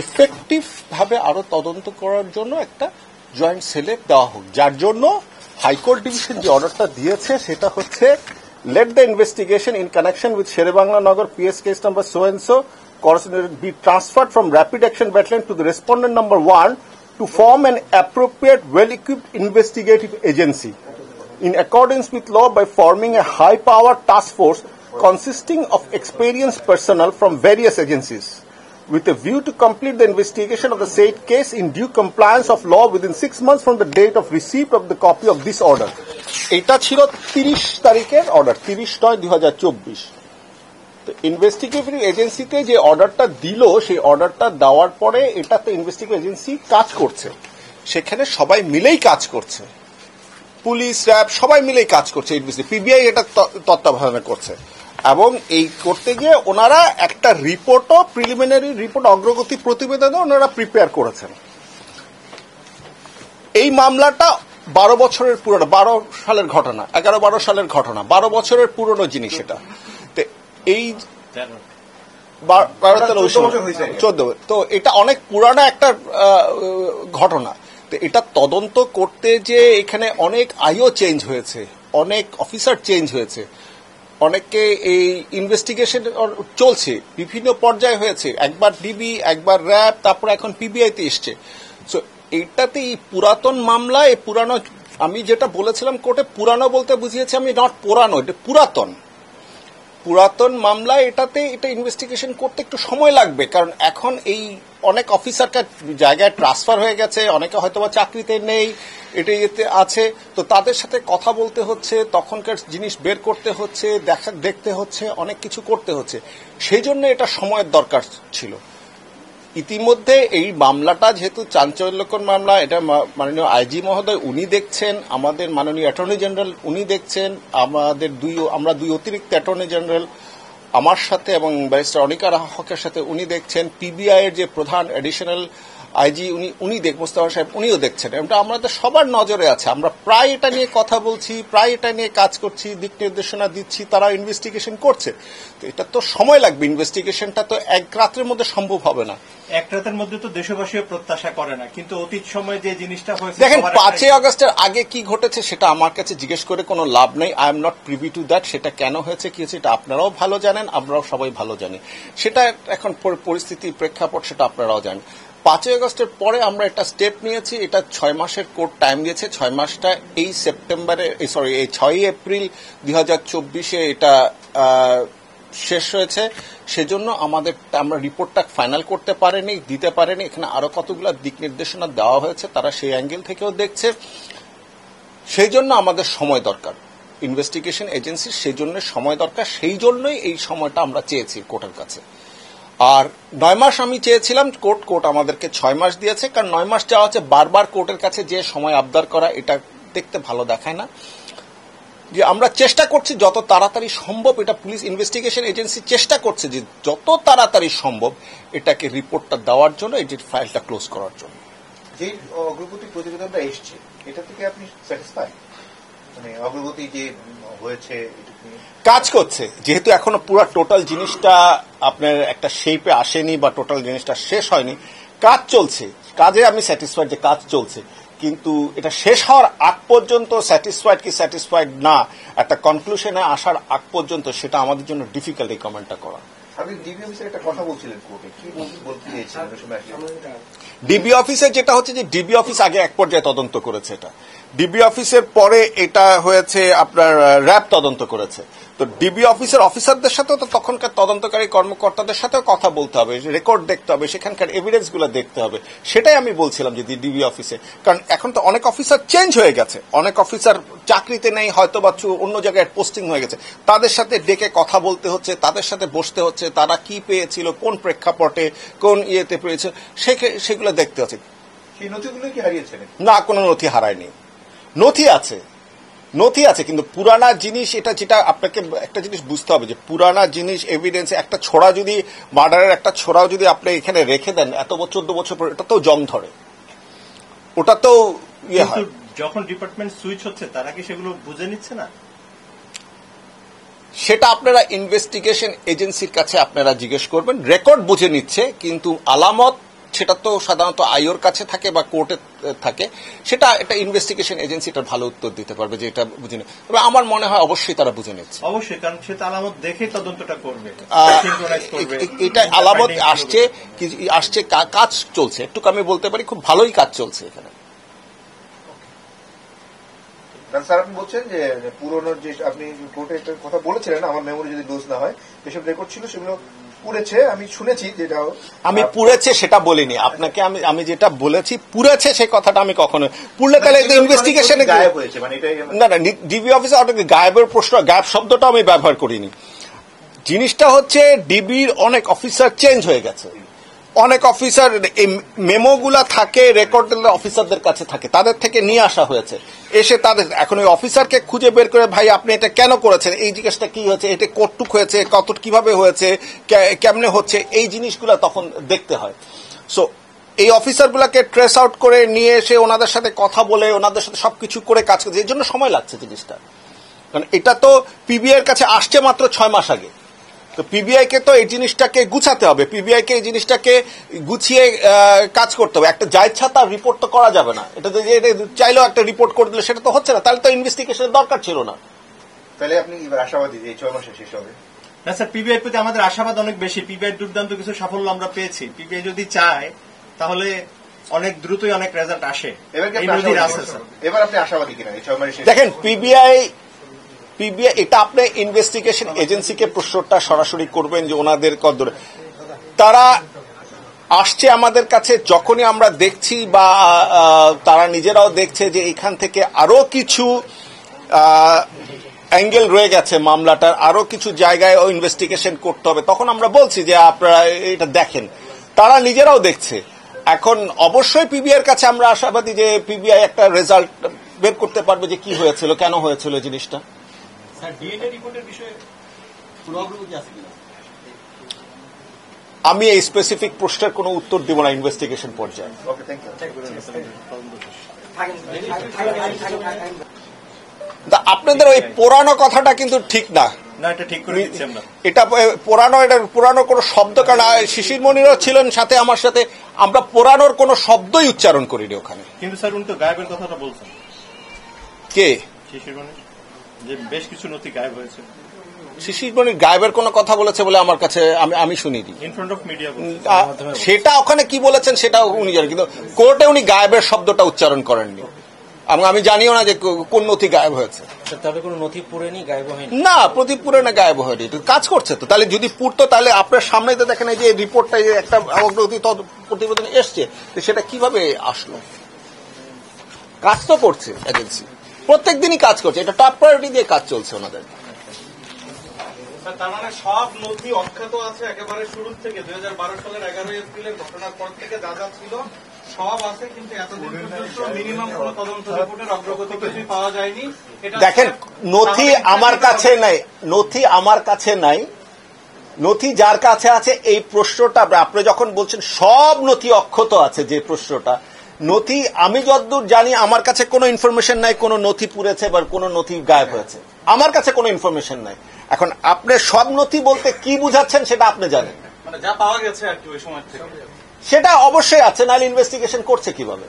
Effective ভাবে আরো তদন্ত করার জন্য একটা জয়েন্ট সেলে দেওয়া হোক, যার জন্য হাইকোর্ট ডিভিশন যে অর্ডারটা দিয়েছে সেটা হচ্ছে let the investigation in connection with Sherebangla Nagar PS case number so and so be transferred from Rapid Action Battalion to the respondent number 1 to form an appropriate, well-equipped investigative agency in accordance with law by forming a high-powered task force consisting of experienced personnel from various agencies with a view to complete the investigation of the said case in due compliance of law within 6 months from the date of receipt of the copy of this order. এটা ছিল 30 তারিখের order, 30/9/2024। তো investigative এজেন্সিতে যে অর্ডারটা দিল, সেই অর্ডারটা দেওয়ার পরে এটাতে ইনভেস্টিগেটিভ এজেন্সি কাজ করছে, সেখানে সবাই মিলেই কাজ করছে, পুলিশ, র্যাব সবাই মিলেই কাজ করছে, পিবিআই এটা তত্ত্বাবধানে করছে। এবং এই করতে গিয়ে ওনারা একটা রিপোর্টও, প্রিলিমিনারি রিপোর্ট, অগ্রগতি প্রতিবেদনও ওনারা প্রিপেয়ার করেছেন। এই মামলাটা 12 বছরের পুরনো, 12 সালের ঘটনা, 11-12 সালের ঘটনা, 12 বছরের পুরনো জিনিস এটা। এই 14, তো এটা অনেক পুরানো একটা ঘটনা। তো এটা তদন্ত করতে যে এখানে অনেক আইও চেঞ্জ হয়েছে, অনেক অফিসার চেঞ্জ হয়েছে, অনেকে এই ইনভেস্টিগেশন চলছে, বিভিন্ন পর্যায়ে হয়েছে, একবার ডিবি, একবার র্যাব, তারপর এখন পিবিআইতে এসছে। সো এইটাতে এই পুরাতন মামলা, এই পুরানো, আমি যেটা বলেছিলাম কোর্টে পুরানো বলতে বুঝিয়েছি আমি, নট পুরানো, এটা পুরাতন মামলা। এটাতে এটা ইনভেস্টিগেশন করতে একটু সময় লাগবে, কারণ এখন এই অনেক অফিসারকে জায়গায় ট্রান্সফার হয়ে গেছে, অনেকে হয়তো বা চাকরিতে নেই, এটা ইয়েতে আছে, তো তাদের সাথে কথা বলতে হচ্ছে, তখনকার জিনিস বের করতে হচ্ছে, দেখতে হচ্ছে, অনেক কিছু করতে হচ্ছে, সেই জন্য এটা সময়ের দরকার ছিল। ইতিমধ্যে এই মামলাটা যেহেতু চাঞ্চল্যকর মামলা, এটা মাননীয় আইজি মহোদয় উনি দেখছেন, আমাদের মাননীয় অ্যাটর্নি জেনারেল উনি দেখছেন, আমরা দুই অতিরিক্ত অ্যাটর্নি জেনারেল আমার সাথে এবং ব্যারিস্টার অনিকা হকের সাথে উনি দেখছেন, পিবিআই এর যে প্রধান অ্যাডিশনাল আইজি উনি মোস্তফা সাহেব উনিও দেখছেন। এটা আমাদের সবার নজরে আছে, আমরা প্রায় এটা নিয়ে কথা বলছি, প্রায় এটা নিয়ে কাজ করছি, দিক নির্দেশনা দিচ্ছি, তারা ইনভেস্টিগেশন করছে। তো এটা তো সময় লাগবে, ইনভেস্টিগেশনটা তো এক রাতের মধ্যে সম্ভব হবে না। এক রাতের মধ্যে তো দেশবাসীও প্রত্যাশা করে না, কিন্তু অতীত সময়ে যে জিনিসটা হয়েছে, দেখেন 5 আগস্টের আগে কি ঘটেছে সেটা আমার কাছে জিজ্ঞেস করে কোনো লাভ নেই। I am not privy to that. সেটা কেন হয়েছে, কি হয়েছে, এটা আপনারাও ভালো জানেন, আমরাও সবাই ভালো জানি। সেটা এখন পরিস্থিতি, প্রেক্ষাপট, সেটা আপনারাও জানেন। 5 আগস্টের পরে আমরা একটা স্টেপ নিয়েছি, এটা 6 মাসের কোর্ট টাইম দিয়েছে। 6 মাসটা এই 6 এপ্রিল 2024 এটা শেষ হয়েছে। সেজন্য আমরা রিপোর্টটা ফাইনাল করতে পারিনি, দিতে পারিনি। এখানে আরো কতগুলো দিক নির্দেশনা দেওয়া হয়েছে, তারা সেই অ্যাঙ্গেল থেকেও দেখছে। সেই জন্য আমাদের সময় দরকার, ইনভেস্টিগেশন এজেন্সির সেই জন্য সময় দরকার। সেই জন্যই এই সময়টা আমরা চেয়েছি কোর্টের কাছে। আর 9 মাস আমি চেয়েছিলাম, কোর্ট আমাদেরকে 6 মাস দিয়েছে। কারণ 9 মাস চাওয়া হচ্ছে বারবার কোর্টের কাছে যে সময় আবদার করা, এটা দেখতে ভালো দেখায় না। যে আমরা চেষ্টা করছি যত তাড়াতাড়ি সম্ভব, এটা পুলিশ ইনভেস্টিগেশন এজেন্সি চেষ্টা করছে যে যত তাড়াতাড়ি সম্ভব এটাকে রিপোর্টটা দেওয়ার জন্য, এই ফাইলটা ক্লোজ করার জন্য। যে অগ্রগতি প্রতিবেদনটা এসছে, এটা থেকে আপনি স্যাটিসফাই? মানে অগ্রগতি যে হয়েছে কাজ করছে, যেহেতু এখনো পুরো টোটাল জিনিসটা আপনার একটা শেপে আসেনি বা টোটাল জিনিসটা শেষ হয়নি, কাজ চলছে, কাজে আমি স্যাটিসফাইড যে কাজ চলছে। কিন্তু এটা শেষ হওয়ার আগ পর্যন্ত স্যাটিসফাইড কি স্যাটিসফাইড না, একটা কনক্লুশনে আসার আগ পর্যন্ত সেটা আমাদের জন্য ডিফিকাল্ট এই কমেন্টটা করা। আপনি ডিবি অফিসের একটা কথা বলছিলেন কোর্টে, কি বলতে চেয়েছিলেন? ডিবি অফিসে যেটা হচ্ছে যে ডিবি অফিস আগে এক পর্যায়ে তদন্ত করেছে, এটা ডিবি অফিসের পরে এটা হয়েছে আপনার র্যাব তদন্ত করেছে। তো ডিবি অফিসের অফিসারদের সাথেও তো তখনকার তদন্তকারী কর্মকর্তাদের সাথেও কথা বলতে হবে, রেকর্ড দেখতে হবে, সেখানকার এভিডেন্সগুলো দেখতে হবে। সেটাই আমি বলছিলাম যে ডিবি অফিসে, কারণ এখন তো অনেক অফিসার চেঞ্জ হয়ে গেছে, অনেক অফিসার চাকরিতে নেই, হয়তো বা অন্য জায়গায় পোস্টিং হয়ে গেছে, তাদের সাথে ডেকে কথা বলতে হচ্ছে, তাদের সাথে বসতে হচ্ছে, তারা কি পেয়েছিল, কোন প্রেক্ষাপটে, কোন ইয়েতে পেয়েছে, সেগুলো দেখতে হচ্ছে। সেই নথিগুলো কি হারিয়েছেন? না, কোনো নথি হারায়নি, নথি আছে কিন্তু পুরানা জিনিস, এটা যেটা আপনাকে একটা জিনিস বুঝতে হবে যে পুরানা জিনিস এভিডেন্স, একটা ছোড়া যদি, মার্ডারের একটা ছোড়াও যদি আপনি এখানে রেখে দেন এত 14 বছর পর, এটা তো জং ধরে, ওটা তো ইয়ে হয়। যখন ডিপার্টমেন্ট সুইচ হচ্ছে তারা কি সেগুলো বুঝে নিচ্ছে না? সেটা আপনারা ইনভেস্টিগেশন এজেন্সির কাছে আপনারা জিজ্ঞেস করবেন। রেকর্ড বুঝে নিচ্ছে, কিন্তু আলামত সেটা তো সাধারণত আইওর কাছে থাকে বা কোর্টে থাকে, সেটা একটা ইনভেস্টিগেশন এজেন্সি এটা ভালো উত্তর দিতে পারবে যে এটা বুঝে নেবে। তবে আমার মনে হয় অবশ্যই তারা বুঝে নিচ্ছে। অবশ্যই, কারণ সে তো আলামত দেখে তদন্তটা করবে, এটা আলামত আসছে কাজ চলছে, একটু আমি বলতে পারি খুব ভালোই কাজ চলছে এখানে। স্যার আপনি বলছেন যে পুরনো যে আপনি কোর্টে একটা কথা বলেছিলেন, আমার মেমোরি যদি লুজ না হয়, যেসব রেকর্ড ছিল সেগুলো পুড়েছে, আমি শুনেছি যেটা আমি পুড়েছে সেটা বলিনি আপনাকে, আমি যেটা বলেছি পুড়েছে সেই কথাটা আমি কখনো পুড়লে তাহলে ইনভেস্টিগেশনে গায়েব হয়েছে, মানে এটাই না ডিবি অফিসার গায়েবের প্রশ্ন, গায়েব শব্দটা আমি ব্যবহার করিনি। জিনিসটা হচ্ছে ডিবির অনেক অফিসার চেঞ্জ হয়ে গেছে, অনেক অফিসার মেমোগুলা থাকে রেকর্ড অফিসারদের কাছে থাকে, তাদের থেকে নিয়ে আসা হয়েছে, এসে তাদের এখন ওই অফিসারকে খুঁজে বের করে ভাই আপনি এটা কেন করেছেন, এই জিজ্ঞাসটা কি হয়েছে, এটা কতটুক হয়েছে, কত কিভাবে হয়েছে, কেমনে হচ্ছে, এই জিনিসগুলা তখন দেখতে হয়। সো এই অফিসারগুলাকে ট্রেস আউট করে নিয়ে এসে ওনাদের সাথে কথা বলে ওনাদের সাথে সবকিছু করে কাজ করছে, এর জন্য সময় লাগছে জিনিসটা। কারণ এটা তো পিবিআই এর কাছে আসছে মাত্র 6 মাস আগে, তো পিবিআই কে তো এই জিনিসটাকে গুছাতে হবে, পিবিআই কে এই জিনিসটাকে গুছিয়ে কাজ করতে হবে। একটা যা ইচ্ছা তার রিপোর্ট তো করা যাবে না, এটা চাইলেও একটা রিপোর্ট করে দিলে সেটা তো হচ্ছে না, তাহলে তো ইনভেস্টিগেশনের দরকার ছিল না। তাহলে আপনি আশাবাদী যে 6 মাসে শেষ হবে? না স্যার, পিবিআই প্রতি আমাদের আশাবাদ অনেক বেশি। পিবিআই দুর্দান্ত কিছু সাফল্য আমরা পেয়েছি। পিবিআই যদি চায় তাহলে অনেক দ্রুতই অনেক রেজাল্ট আসে। এবার আপনি আশাবাদী কিনা এই 6 মাসে? দেখেন পিবিআই এটা আপনি ইনভেস্টিগেশন এজেন্সিকে প্রশ্নটা সরাসরি করবেন যে ওনাদের কদর, তারা আসছে আমাদের কাছে যখনই আমরা দেখছি বা তারা নিজেরাও দেখছে যে এখান থেকে আরো কিছু অ্যাঙ্গেল রয়ে গেছে মামলাটার, আরো কিছু জায়গায় ইনভেস্টিগেশন করতে হবে, তখন আমরা বলছি যে আপনারা এটা দেখেন, তারা নিজেরাও দেখছে। এখন অবশ্যই পিবিআই এর কাছে আমরা আশাবাদী যে পিবিআই একটা রেজাল্ট বের করতে পারবে যে কি হয়েছিল, কেন হয়েছিল জিনিসটা। আমি এই স্পেসিফিক প্রশ্নের কোনো উত্তর দিব না ইনভেস্টিগেশন পর্যায়ে। আপনাদের ওই পুরানো কথাটা কিন্তু ঠিক না, এটা পুরানো কোনো শব্দ, কারণ শিশির মনিরও ছিলেন সাথে আমার সাথে, আমরা পুরানোর কোনো শব্দই উচ্চারণ করিনি ওখানে। কিন্তু স্যার উনি তো গায়েবের কথাটা বলছেন। কে? শিশির মনির, যে বেশ কিছু নথি গায়েব হয়েছে। শিশির মনির গায়েবের কোনো কথা বলেছে বলে আমার কাছে আমি শুনিনি। ইন ফ্রন্ট অফ মিডিয়া সেটা ওখানে কি বলেছেন সেটা উনি জানেন, কিন্তু কোর্টে উনি গায়েবের শব্দটা উচ্চারণ করেননি। আমি জানিও না যে কোন নথি গায়েব হয়েছে। তবে কোনো নথি পুরেনি গায়েব হয়নি? না, প্রতি পুরে না গায়েব হয়নি, কাজ করছে তো। তাহলে যদি পুরতো তাহলে আপনার সামনে তো দেখেন এই যে রিপোর্টটা একটা অগ্রগতি প্রতিবেদন এসছে, সেটা কিভাবে আসলো? কাজ তো করছে এজেন্সি, প্রত্যেক দিনই কাজ করছে, এটা টপ প্রায়োরিটি দিয়ে কাজ চলছে ওনাদের। তার মানে সব নথি অক্ষত আছে একেবারে শুরু থেকে 2012 সালের 11 এপ্রিলের ঘটনার পর থেকে যা যা ছিল সব আছে, কিন্তু এতদিন পর্যন্ত মিনিমাম কোন তদন্ত রিপোর্টের অগ্রগতি কিছুই পাওয়া যায়নি। দেখেন নথি আমার কাছে নাই, নথি আমার কাছে নাই, নথি যার কাছে আছে এই প্রশ্নটা আপনি যখন বলছেন সব নথি অক্ষত আছে, যে প্রশ্নটা নথি আমি যতদূর জানি আমার কাছে কোনো ইনফরমেশন নাই কোনো নথি পুড়েছে বা কোনো নথি গায়েব হয়েছে, আমার কাছে কোনো ইনফরমেশন নাই। এখন আপনি সব নথি বলতে কি বুঝাচ্ছেন সেটা আপনি জানেন, মানে যা পাওয়া গেছে আর কি ওই সময় থেকে সেটা অবশ্যই আছে, নাহলে ইনভেস্টিগেশন করছে কিভাবে।